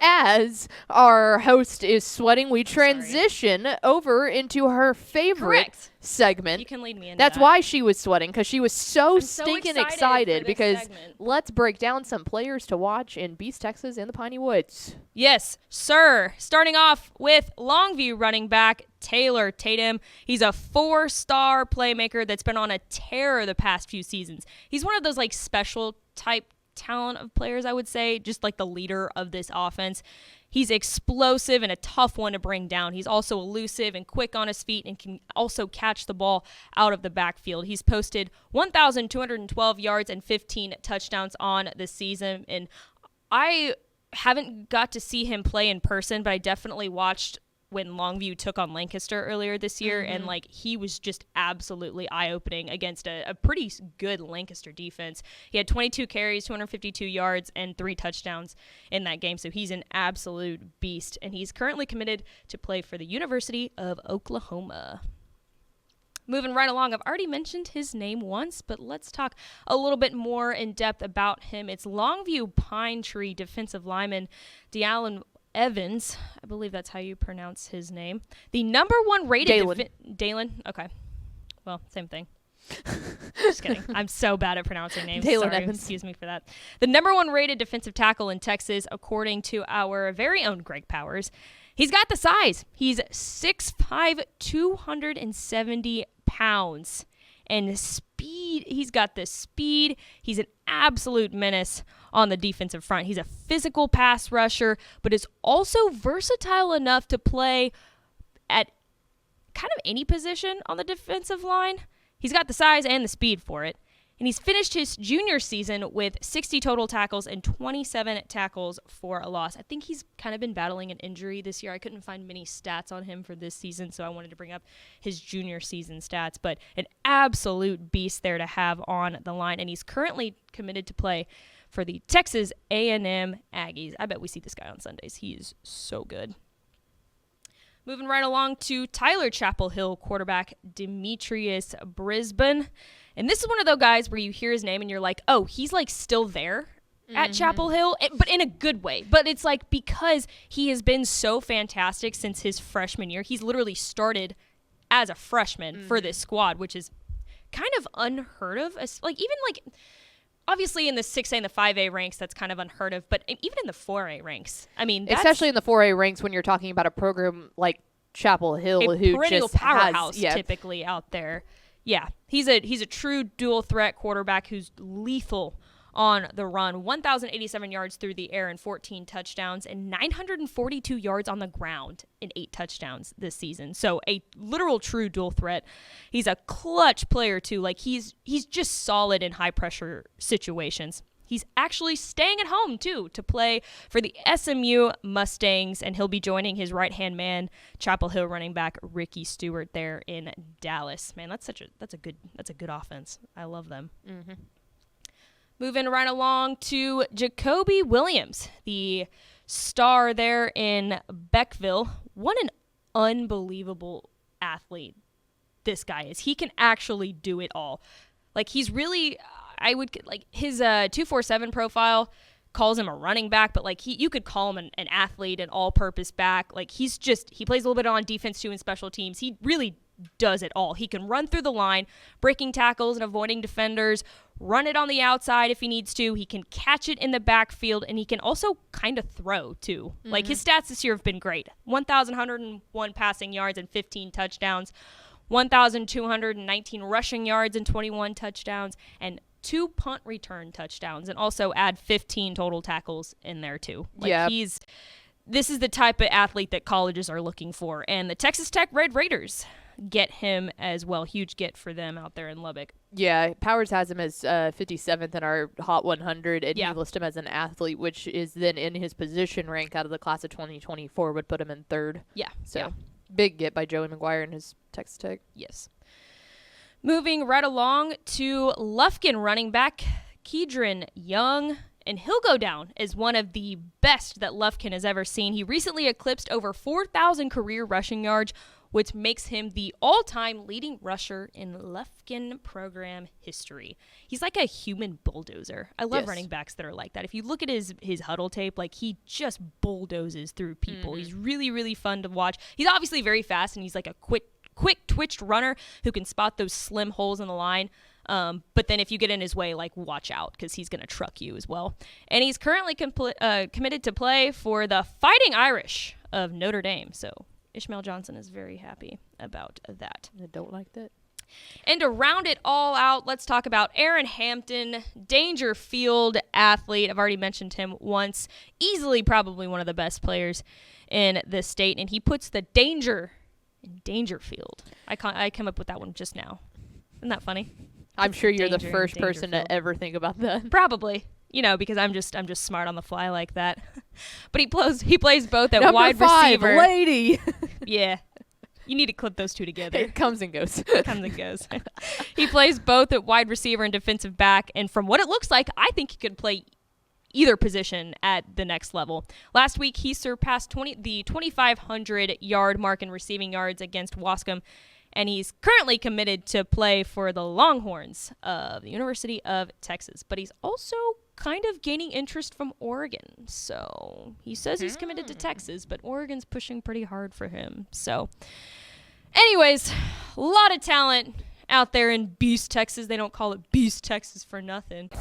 As our host is sweating, we transition over into her favorite segment. You can lead me into That's why she was sweating, because she was so stinking excited because segment. Let's break down some players to watch in Beast, Texas and the Piney Woods. Yes, sir. Starting off with Longview running back Taylor Tatum. He's a 4-star playmaker that's been on a tear the past few seasons. He's one of those like special type talent of players, I would say, just like the leader of this offense. He's explosive and a tough one to bring down. He's also elusive and quick on his feet and can also catch the ball out of the backfield. He's posted 1,212 yards and 15 touchdowns on the season. And I haven't got to see him play in person, but I definitely watched when Longview took on Lancaster earlier this year, and like he was just absolutely eye-opening against a pretty good Lancaster defense. He had 22 carries, 252 yards, and 3 touchdowns in that game, so he's an absolute beast, and he's currently committed to play for the University of Oklahoma. Moving right along, I've already mentioned his name once, but let's talk a little bit more in depth about him. It's Longview Pine Tree defensive lineman Dallin Evans, I believe that's how you pronounce his name. The number 1 rated Dalen. Okay. Well, same thing. Just kidding. I'm so bad at pronouncing names. Dalen Sorry. Evans. Excuse me for that. The number 1 rated defensive tackle in Texas, according to our very own Greg Powers. He's got the size. He's 6'5", 270 pounds. And speed, he's got the speed. He's an absolute menace on the defensive front. He's a physical pass rusher, but is also versatile enough to play at kind of any position on the defensive line. He's got the size and the speed for it. And he's finished his junior season with 60 total tackles and 27 tackles for a loss. I think he's kind of been battling an injury this year. I couldn't find many stats on him for this season, so I wanted to bring up his junior season stats. But an absolute beast there to have on the line. And he's currently committed to play for the Texas A&M Aggies. I bet we see this guy on Sundays. He is so good. Moving right along to Tyler Chapel Hill quarterback Demetrius Brisbane. And this is one of those guys where you hear his name and you're like, oh, he's like still there at Chapel Hill, but in a good way. But it's like because he has been so fantastic since his freshman year. He's literally started as a freshman for this squad, which is kind of unheard of. Like even like obviously in the 6A and the 5A ranks, that's kind of unheard of. But even in the 4A ranks, I mean, especially in the 4A ranks when you're talking about a program like Chapel Hill, a who perennial just powerhouse has, typically out there. Yeah, he's a true dual threat quarterback who's lethal on the run. 1,087 yards through the air and 14 touchdowns, and 942 yards on the ground in 8 touchdowns this season. So a literal true dual threat. He's a clutch player too. Like he's just solid in high pressure situations. He's actually staying at home, too, to play for the SMU Mustangs, and he'll be joining his right-hand man, Chapel Hill running back Ricky Stewart there in Dallas. Man, that's a good offense. I love them. Mm-hmm. Moving right along to Jacoby Williams, the star there in Beckville. What an unbelievable athlete this guy is. He can actually do it all. Like, he's really... I would like his 247 profile calls him a running back, but like you could call him an athlete, an all-purpose back. Like he plays a little bit on defense too in special teams. He really does it all. He can run through the line, breaking tackles and avoiding defenders, run it on the outside if he needs to. He can catch it in the backfield, and he can also kind of throw too. Mm-hmm. Like his stats this year have been great. 1,101 passing yards and 15 touchdowns, 1,219 rushing yards and 21 touchdowns, and 2 punt return touchdowns, and also add 15 total tackles in there too. Like yeah. This is the type of athlete that colleges are looking for, and the Texas Tech Red Raiders get him as well. Huge get for them out there in Lubbock. Yeah, Powers has him as 57th in our Hot 100, and he lists him as an athlete, which is then in his position rank out of the class of 2024 would put him in 3rd. Yeah. So big get by Joey McGuire and his Texas Tech. Yes. Moving right along to Lufkin running back Kedron Young, and he'll go down as one of the best that Lufkin has ever seen. He recently eclipsed over 4,000 career rushing yards, which makes him the all-time leading rusher in Lufkin program history. He's like a human bulldozer. I love running backs that are like that. If you look at his huddle tape, like he just bulldozes through people. He's really, really fun to watch. He's obviously very fast, and he's like a quick twitched runner who can spot those slim holes in the line. But then if you get in his way, like, watch out, because he's going to truck you as well. And he's currently committed to play for the Fighting Irish of Notre Dame. So Ishmael Johnson is very happy about that. I don't like that. And to round it all out, let's talk about Aaron Hampton, Dangerfield athlete. I've already mentioned him once. Easily probably one of the best players in this state. And he puts the danger in Dangerfield. I come up with that one just now. Isn't that funny? I'm sure you're the first person to ever think about that. Probably, because I'm just smart on the fly like that. But he plays both at Number wide 5, receiver. lady. Yeah, you need to clip those two together. It comes and goes. He plays both at wide receiver and defensive back, and from what it looks like, I think he could play either position at the next level. Last week, he surpassed the 2,500 yard mark in receiving yards against Wascom. And he's currently committed to play for the Longhorns of the University of Texas. But he's also kind of gaining interest from Oregon. So he says he's committed to Texas, but Oregon's pushing pretty hard for him. So anyways, a lot of talent out there in bEast, Texas. They don't call it bEast, Texas for nothing.